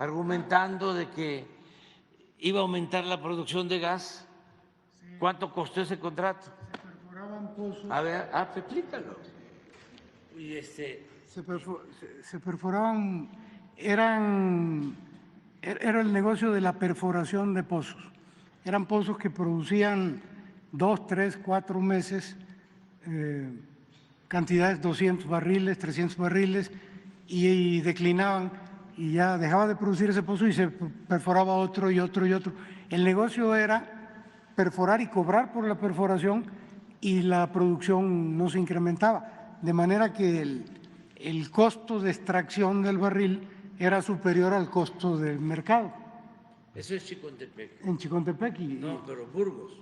argumentando de que iba a aumentar la producción de gas. ¿Cuánto costó ese contrato? Se perforaban pozos. A ver, explícalo. Y Se perforaban, era el negocio de la perforación de pozos. Eran pozos que producían 2, 3, 4 meses, cantidades 200 barriles, 300 barriles, y declinaban y ya dejaba de producir ese pozo y se perforaba otro y otro y otro. El negocio era perforar y cobrar por la perforación y la producción no se incrementaba, de manera que el costo de extracción del barril era superior al costo del mercado. Eso es Chicontepec. En Chicontepec. No, pero Burgos,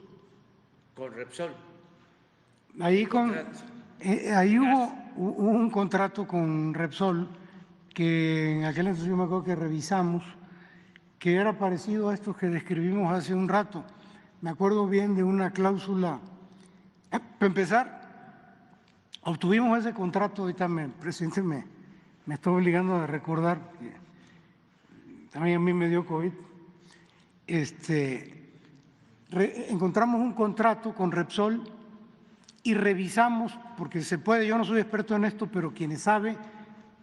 con Repsol. Ahí hubo un contrato con Repsol que en aquel entonces yo me acuerdo que revisamos, que era parecido a estos que describimos hace un rato. Me acuerdo bien de una cláusula. Para empezar, obtuvimos ese contrato, ahorita el presidente me está obligando a recordar, que también a mí me dio COVID. Encontramos un contrato con Repsol y revisamos, porque se puede, yo no soy experto en esto, pero quienes saben,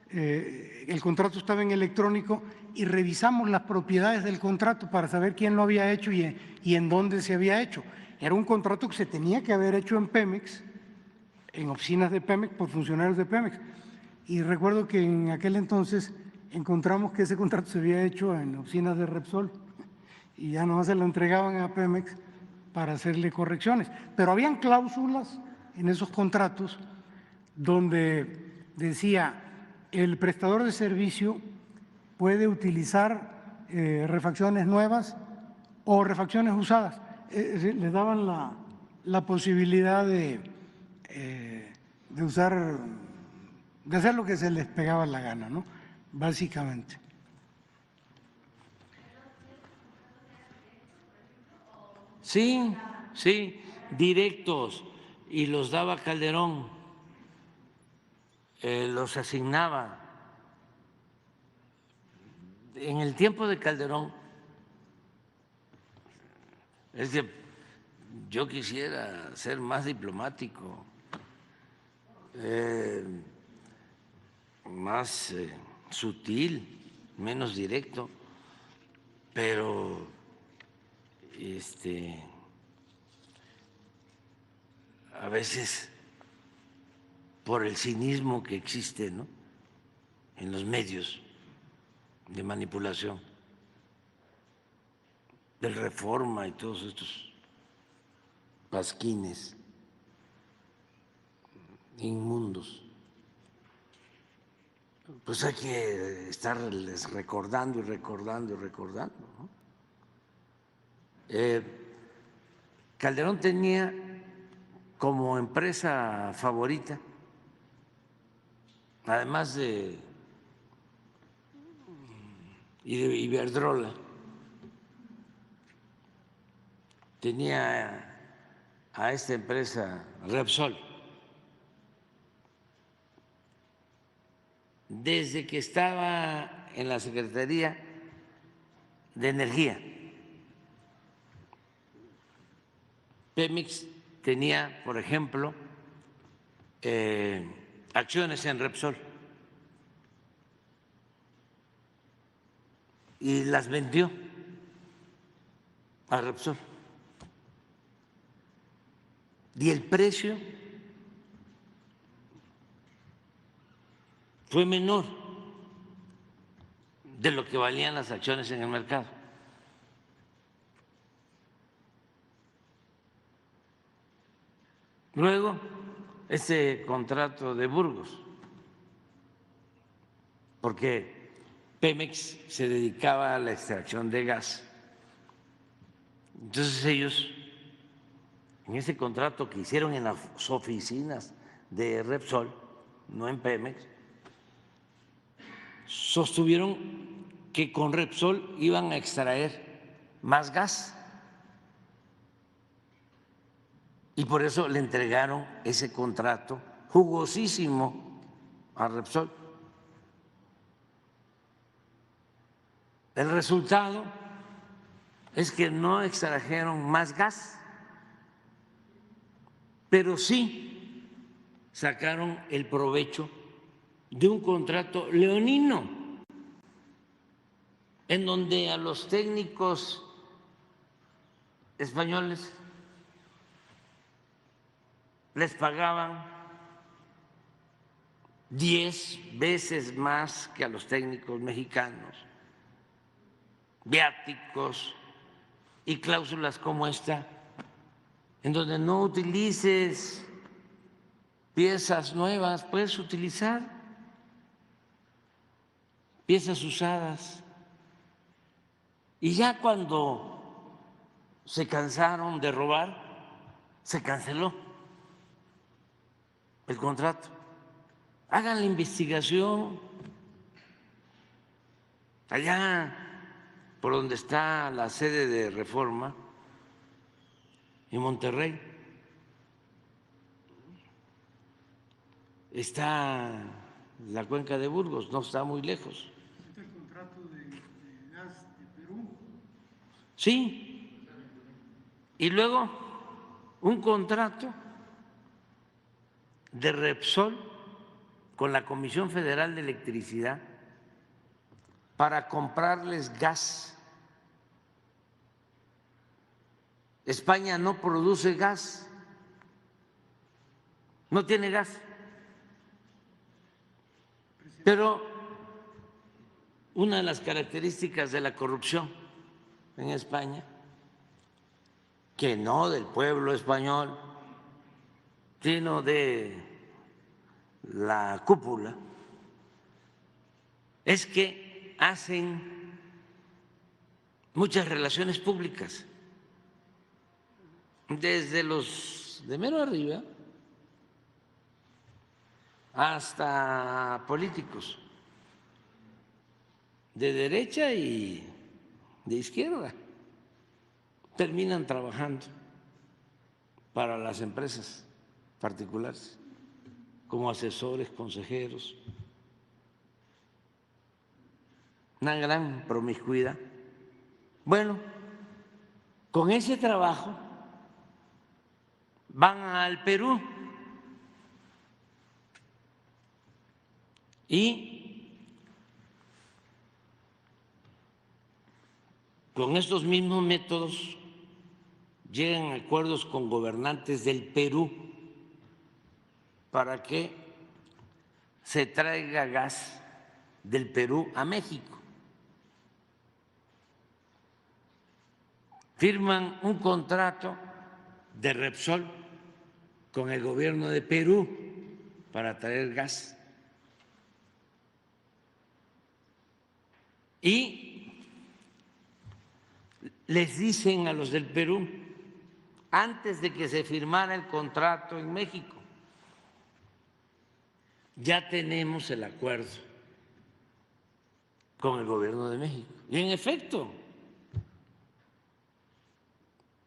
el contrato estaba en electrónico y revisamos las propiedades del contrato para saber quién lo había hecho y en dónde se había hecho. Era un contrato que se tenía que haber hecho en Pemex, en oficinas de Pemex, por funcionarios de Pemex. Y recuerdo que en aquel entonces encontramos que ese contrato se había hecho en oficinas de Repsol y ya nomás se lo entregaban a Pemex para hacerle correcciones. Pero habían cláusulas en esos contratos donde decía el prestador de servicio puede utilizar refacciones nuevas o refacciones usadas. Les daban la posibilidad de usar, de hacer lo que se les pegaba la gana, ¿no? Básicamente. Sí, directos, y los daba Calderón, los asignaba. En el tiempo de Calderón, es que yo quisiera ser más diplomático, más sutil, menos directo, pero a veces por el cinismo que existe, ¿no?, en los medios de manipulación, del Reforma y todos estos pasquines inmundos, pues hay que estarles recordando y recordando y recordando, ¿no? Calderón tenía como empresa favorita, además de Iberdrola, tenía a esta empresa Repsol. Desde que estaba en la Secretaría de Energía, Pemex tenía, por ejemplo, acciones en Repsol y las vendió a Repsol. Y el precio fue menor de lo que valían las acciones en el mercado. Luego, ese contrato de Burgos, porque Pemex se dedicaba a la extracción de gas. Entonces ellos, en ese contrato que hicieron en las oficinas de Repsol, no en Pemex, sostuvieron que con Repsol iban a extraer más gas y por eso le entregaron ese contrato jugosísimo a Repsol. El resultado es que no extrajeron más gas, pero sí sacaron el provecho de un contrato leonino, en donde a los técnicos españoles les pagaban 10 veces más que a los técnicos mexicanos, viáticos y cláusulas como esta, en donde no utilices piezas nuevas, puedes utilizar piezas usadas. Y ya cuando se cansaron de robar, se canceló el contrato. Hagan la investigación allá por donde está la sede de Reforma, en Monterrey. Está la cuenca de Burgos, no está muy lejos. ¿Este el contrato de gas de Perú? Sí. Y luego un contrato de Repsol con la Comisión Federal de Electricidad para comprarles gas. España no produce gas, no tiene gas, pero una de las características de la corrupción en España, que no del pueblo español, sino de la cúpula, es que hacen muchas relaciones públicas, desde los de mero arriba hasta políticos de derecha y de izquierda, terminan trabajando para las empresas particulares como asesores, consejeros, una gran promiscuidad. Bueno, con ese trabajo van al Perú y con estos mismos métodos llegan a acuerdos con gobernantes del Perú para que se traiga gas del Perú a México. Firman un contrato de Repsol con el gobierno de Perú para traer gas. Y les dicen a los del Perú, antes de que se firmara el contrato en México, ya tenemos el acuerdo con el gobierno de México. Y en efecto,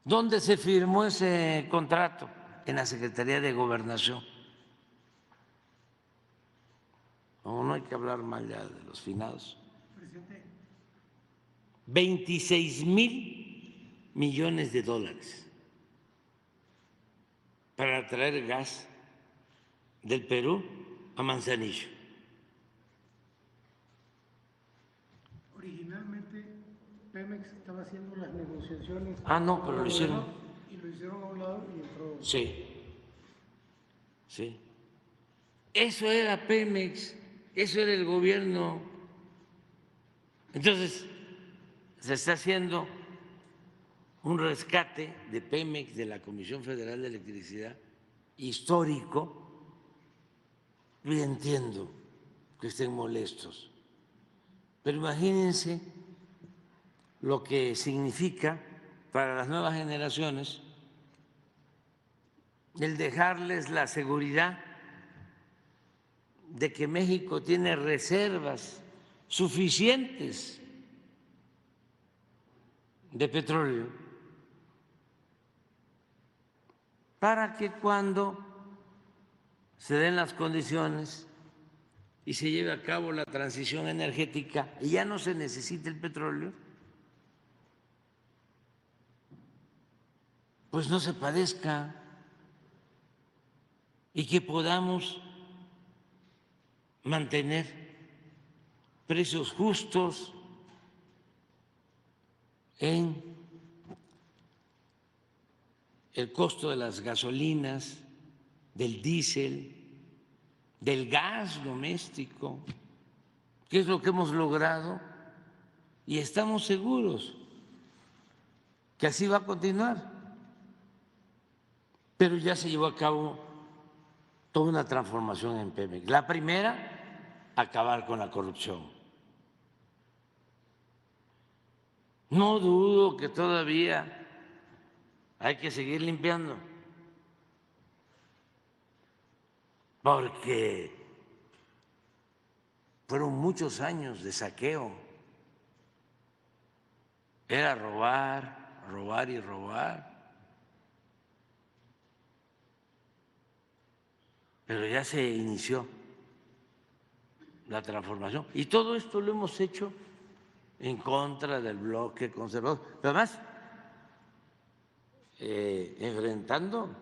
¿dónde se firmó ese contrato? En la Secretaría de Gobernación. No hay que hablar mal ya de los finados. 26,000 millones de dólares para traer gas del Perú a Manzanillo. Originalmente Pemex estaba haciendo las negociaciones. No, pero lo hicieron. Y lo hicieron a un lado y entró. Sí, sí. Eso era Pemex, eso era el gobierno. Entonces, se está haciendo un rescate de Pemex, de la Comisión Federal de Electricidad, histórico. Yo entiendo que estén molestos, pero imagínense lo que significa para las nuevas generaciones el dejarles la seguridad de que México tiene reservas suficientes de petróleo para que cuando se den las condiciones y se lleve a cabo la transición energética y ya no se necesita el petróleo, pues no se padezca y que podamos mantener precios justos en el costo de las gasolinas, del diésel, del gas doméstico, que es lo que hemos logrado, y estamos seguros que así va a continuar. Pero ya se llevó a cabo toda una transformación en Pemex. La primera, acabar con la corrupción. No dudo que todavía hay que seguir limpiando, porque fueron muchos años de saqueo. Era robar, robar y robar. Pero ya se inició la transformación. Y todo esto lo hemos hecho en contra del bloque conservador. Pero además, enfrentando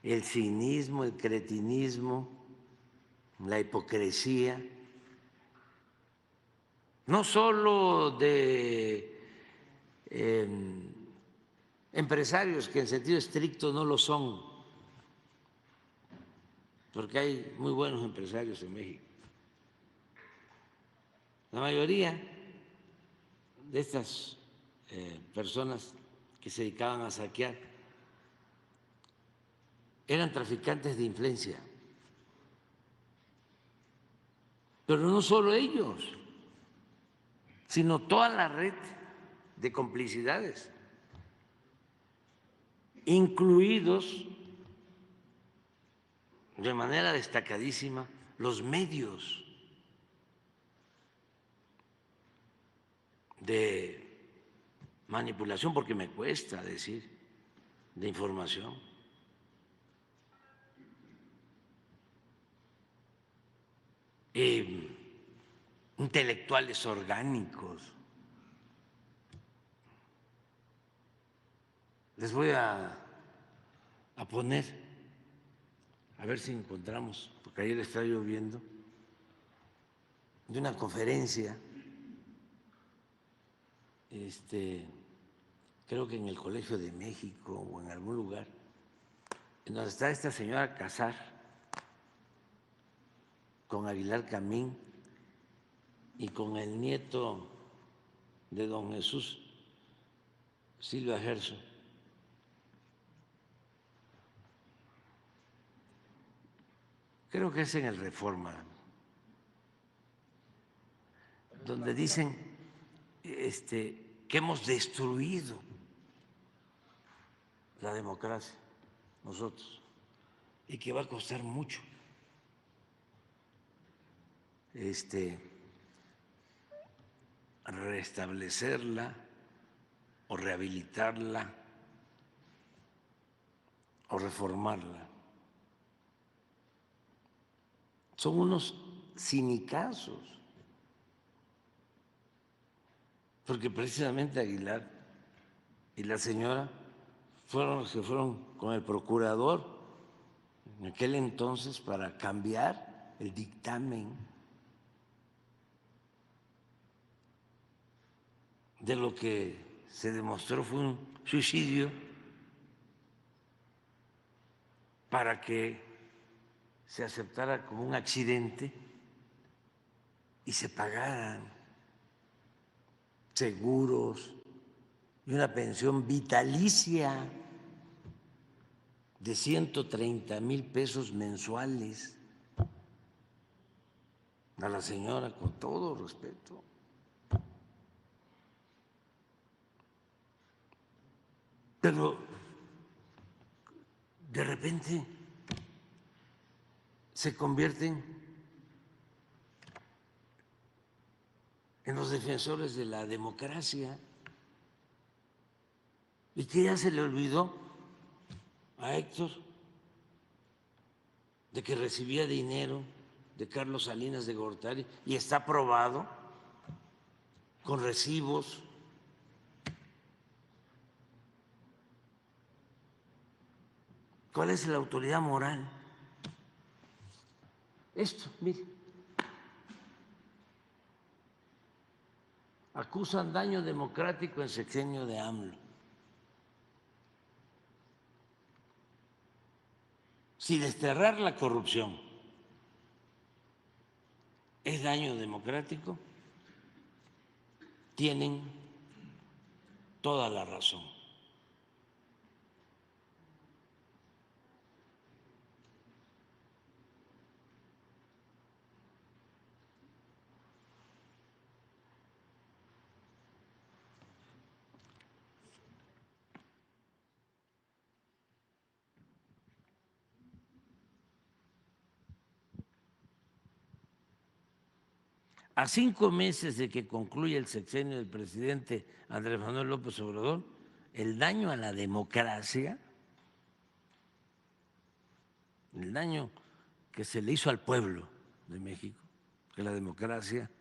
el cinismo, el cretinismo, la hipocresía, no solo de empresarios que en sentido estricto no lo son, porque hay muy buenos empresarios en México. La mayoría de estas personas que se dedicaban a saquear eran traficantes de influencia. Pero no solo ellos, sino toda la red de complicidades, incluidos de manera destacadísima los medios de manipulación, porque me cuesta decir, de información. Intelectuales orgánicos. Les voy a poner, a ver si encontramos, porque ayer está lloviendo, de una conferencia, creo que en el Colegio de México o en algún lugar, en donde está esta señora Casar con Aguilar Camín y con el nieto de don Jesús Silva Gerso. Creo que es en el Reforma, donde dicen que hemos destruido la democracia nosotros y que va a costar mucho restablecerla o rehabilitarla o reformarla. Son unos cinicazos, porque precisamente Aguilar y la señora fueron los que fueron con el procurador en aquel entonces para cambiar el dictamen de lo que se demostró fue un suicidio, para que se aceptara como un accidente y se pagaran seguros y una pensión vitalicia de 130,000 pesos mensuales a la señora, con todo respeto. Pero de repente se convierten en los defensores de la democracia. ¿Y que ya se le olvidó a Héctor de que recibía dinero de Carlos Salinas de Gortari y está aprobado con recibos. ¿Cuál es la autoridad moral? Esto, mire. Acusan daño democrático en sexenio de AMLO. Si desterrar la corrupción es daño democrático, tienen toda la razón. A 5 meses de que concluya el sexenio del presidente Andrés Manuel López Obrador, el daño a la democracia, el daño que se le hizo al pueblo de México, que la democracia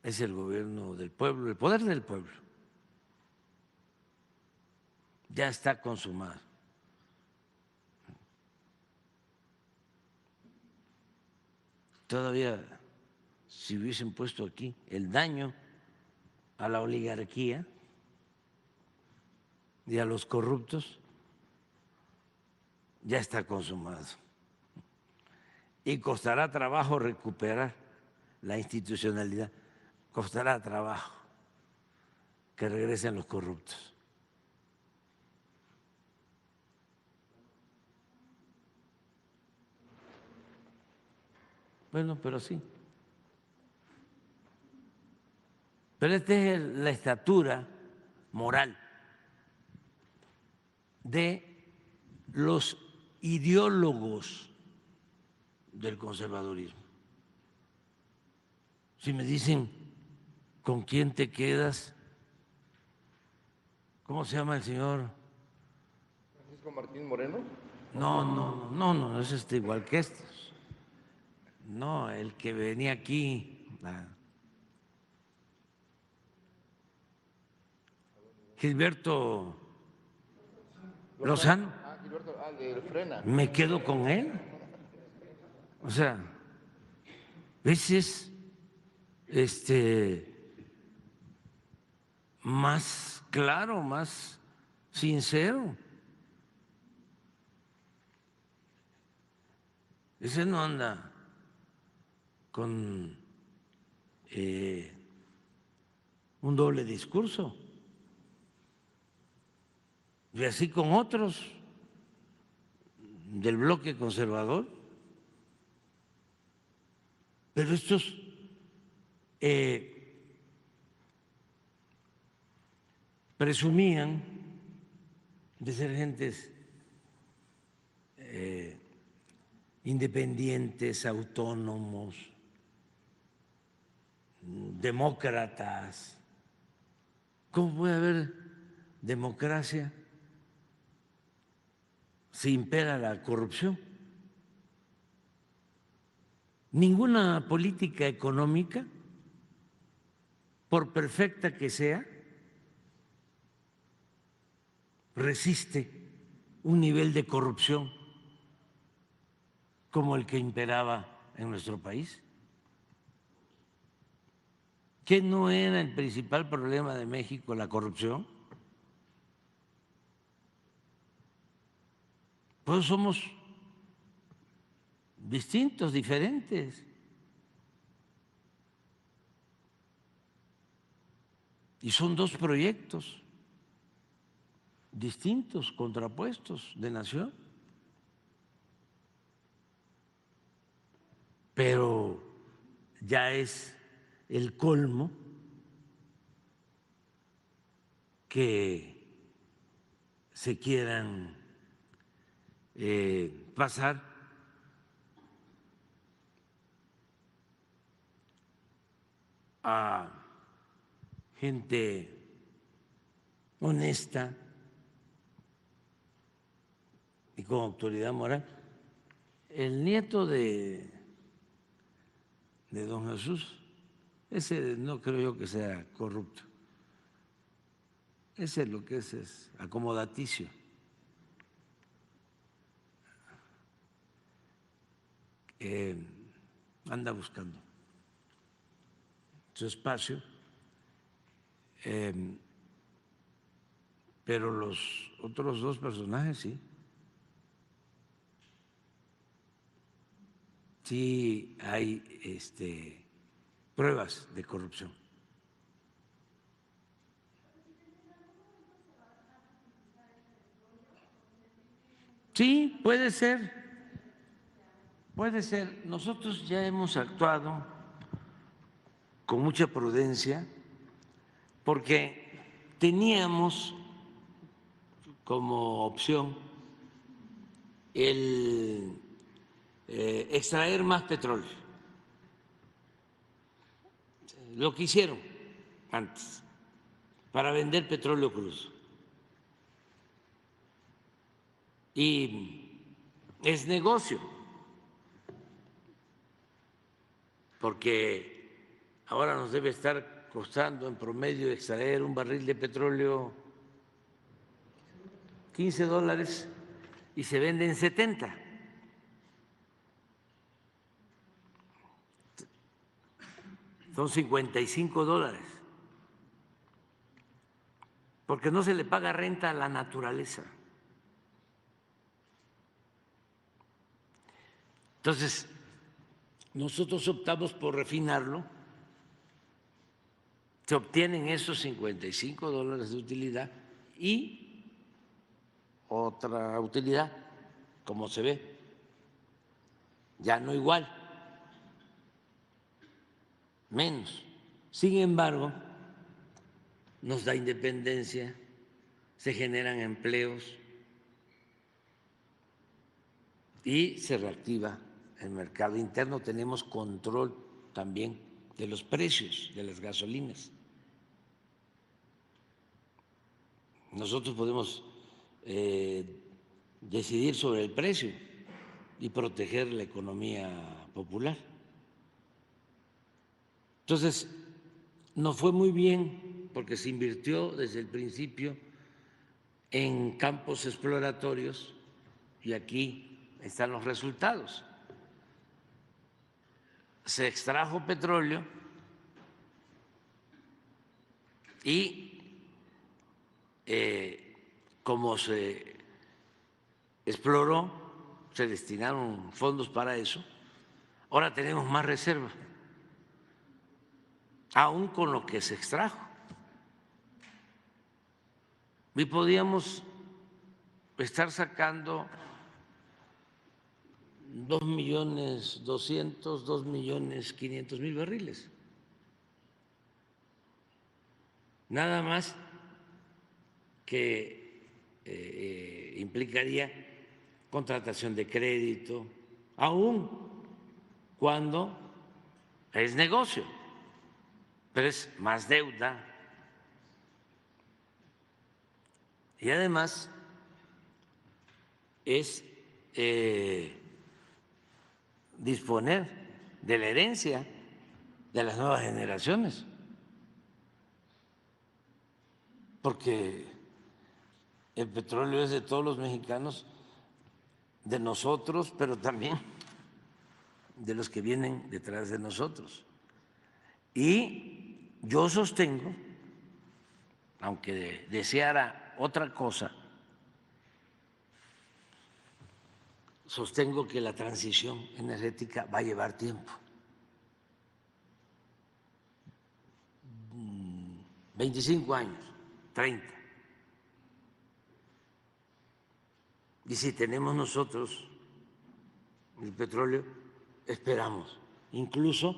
es el gobierno del pueblo, el poder del pueblo, ya está consumado. Todavía, si hubiesen puesto aquí el daño a la oligarquía y a los corruptos, ya está consumado. Y costará trabajo recuperar la institucionalidad, costará trabajo que regresen los corruptos. Bueno, pero sí. Pero esta es la estatura moral de los ideólogos del conservadurismo. Si me dicen con quién te quedas, ¿cómo se llama el señor? Francisco Martín Moreno. No, es igual que estos. No, el que venía aquí, Gilberto Lozano. Gilberto, de Frena. Me quedo con él. O sea, veces más claro, más sincero. Ese no anda con un doble discurso. Y así con otros del bloque conservador. Pero estos presumían de ser gentes independientes, autónomos, demócratas. ¿Cómo puede haber democracia si impera la corrupción? Ninguna política económica, por perfecta que sea, resiste un nivel de corrupción como el que imperaba en nuestro país. ¿Qué no era el principal problema de México la corrupción? Pues somos distintos, diferentes. Y son dos proyectos distintos, contrapuestos de nación. Pero ya es el colmo que se quieran pasar a gente honesta y con autoridad moral. El nieto de de don Jesús, ese no creo yo que sea corrupto. Ese lo que es acomodaticio. Anda buscando su espacio, pero los otros dos personajes sí hay pruebas de corrupción. Sí, puede ser, puede ser. Nosotros ya hemos actuado con mucha prudencia porque teníamos como opción el extraer más petróleo, lo que hicieron antes para vender petróleo crudo. Y es negocio, porque ahora nos debe estar costando en promedio extraer un barril de petróleo $15 y se vende en 70. Son $55, porque no se le paga renta a la naturaleza. Entonces, nosotros optamos por refinarlo, se obtienen esos $55 de utilidad y otra utilidad, como se ve, ya no igual, menos. Sin embargo, nos da independencia, se generan empleos y se reactiva el mercado interno. Tenemos control también de los precios de las gasolinas. Nosotros podemos decidir sobre el precio y proteger la economía popular. Entonces, nos fue muy bien porque se invirtió desde el principio en campos exploratorios y aquí están los resultados. Se extrajo petróleo y como se exploró, se destinaron fondos para eso, ahora tenemos más reservas, aún con lo que se extrajo. Y podíamos estar sacando 2.200.000, 2.500.000 barriles. Nada más que implicaría contratación de crédito, aún cuando es negocio, pero es más deuda. Y además es disponer de la herencia de las nuevas generaciones, porque el petróleo es de todos los mexicanos, de nosotros, pero también de los que vienen detrás de nosotros. Y yo sostengo, aunque deseara otra cosa, sostengo que la transición energética va a llevar tiempo. 25 años, 30. Y si tenemos nosotros el petróleo, esperamos. Incluso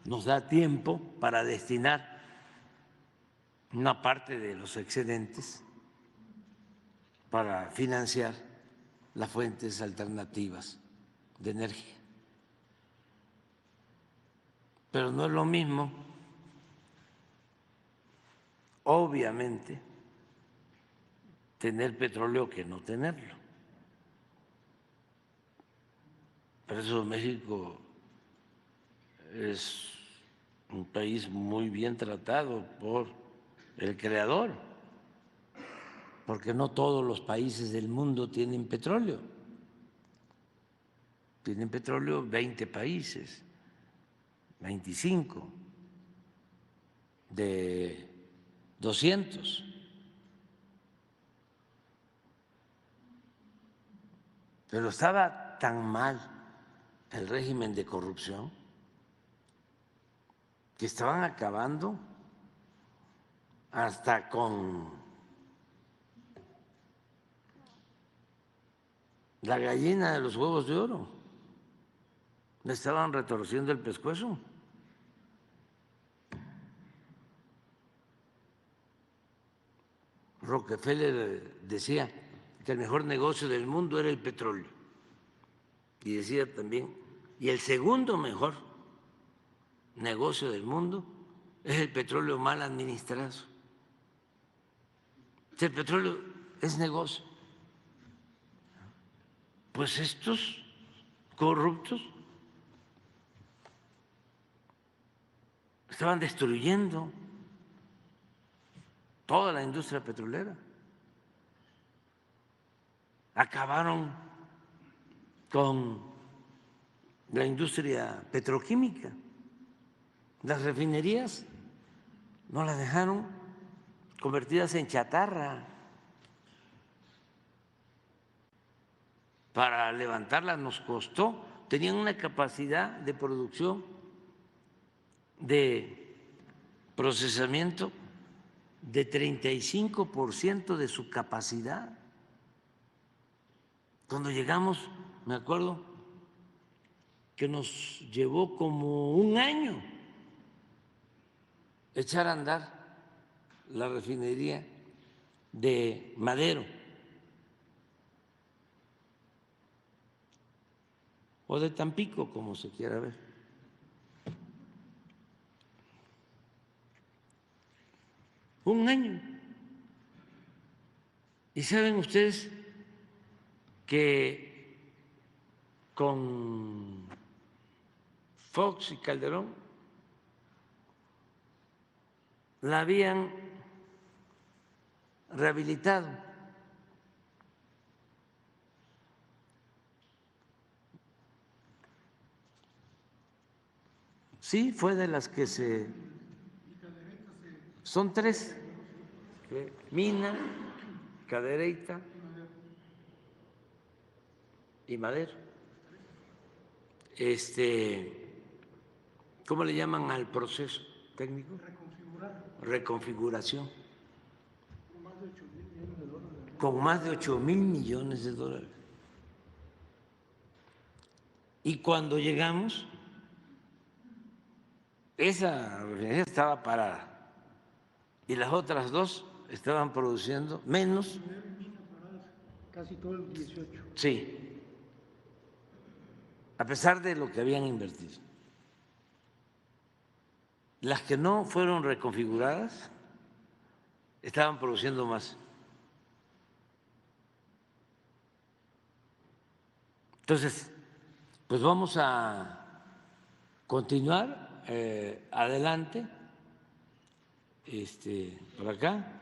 nos da tiempo para destinar una parte de los excedentes para financiar las fuentes alternativas de energía. Pero no es lo mismo, obviamente, tener petróleo que no tenerlo. Por eso México es un país muy bien tratado por el creador, porque no todos los países del mundo tienen petróleo. Tienen petróleo 20 países, 25 de 200. Pero estaba tan mal el régimen de corrupción que estaban acabando hasta con la gallina de los huevos de oro. Le estaban retorciendo el pescuezo. Rockefeller decía que el mejor negocio del mundo era el petróleo. Y decía también, y el segundo mejor negocio del mundo es el petróleo mal administrado. El petróleo es negocio. Pues estos corruptos estaban destruyendo toda la industria petrolera. Acabaron con la industria petroquímica. Las refinerías no las dejaron convertidas en chatarra. Para levantarlas nos costó. Tenían una capacidad de producción, de procesamiento de 35% de su capacidad. Cuando llegamos, me acuerdo que nos llevó como un año echar a andar la refinería de Madero o de Tampico, como se quiera ver. Un año. ¿Y saben ustedes que con Fox y Calderón la habían rehabilitado? Sí, fue de las que son tres: Mina, Cadereyta y Madero. ¿Cómo le llaman al proceso técnico? Reconfiguración. Con más de 8,000 millones de dólares. Y cuando llegamos, esa refinería estaba parada y las otras dos estaban produciendo menos. Casi todo el 18. Sí, a pesar de lo que habían invertido. Las que no fueron reconfiguradas estaban produciendo más. Entonces, pues vamos a continuar adelante por acá.